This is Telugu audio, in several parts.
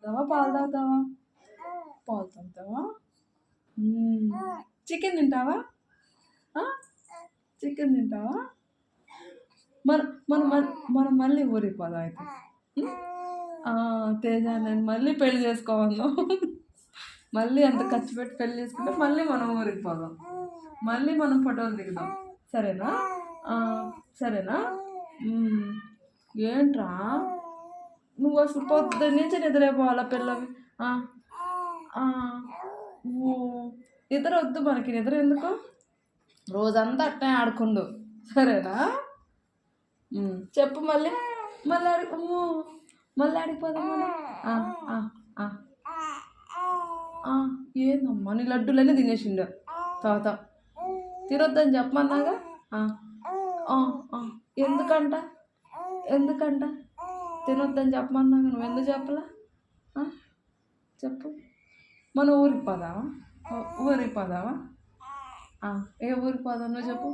తాగుతావా పాలు తాగుతావా? పాలు తాగుతావా? చికెన్ తింటావా? చికెన్ తింటావా? మన మనం మనం మళ్ళీ ఊరికి పోదాం అయితే. తేజ నేను మళ్ళీ పెళ్లి చేసుకోవాలి. మళ్ళీ అంత ఖర్చు పెట్టి పెళ్లి చేసుకుంటే మళ్ళీ మనం ఊరికి పోదాం. మళ్ళీ మనం ఫోటోలు దిగుదాం. సరేనా? సరేనా? ఏంట్రా నువ్వు అసలు పొద్దున్న నుంచి నిద్రపోవాలా పిల్లవి? నిద్ర వద్దు మనకి. నిద్ర ఎందుకు? రోజంతా అట్నే ఆడుకుండు. సరేనా? చెప్పు మళ్ళీ మళ్ళీ మళ్ళీ ఆడిపోదాం మనం. ఏందమ్మా నీ లడ్డూలన్నీ తినేసిండు తాత. తినొద్దని చెప్పమన్నాగా. ఎందుకంట ఎందుకంట తినొద్దని చెప్పమన్నాగా నువ్వు ఎందుకు చెప్పలా? చెప్పు. మనం ఊరికి పోదావా? ఊరికి పోదావా? ఏ ఊరికి పోదాం నువ్వు చెప్పు.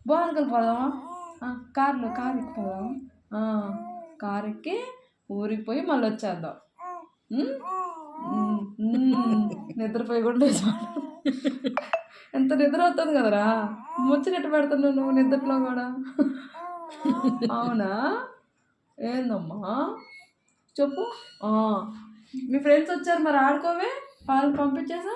భువనగిరి పోదామా? కారు ఎక్కి పోదామా? కారు ఎక్కి ఊరికి పోయి మళ్ళీ వచ్చేద్దాం. నిద్రపోయి కూడా ఎంత నిద్ర అవుతుంది కదరా. ముచ్చట పెడుతున్నావు నువ్వు నిద్రలో కూడా. అవునా? ఏందమ్మా చెప్పు. మీ ఫ్రెండ్స్ వచ్చారు మరి ఆడుకోవే. పాలు పంపించేసా.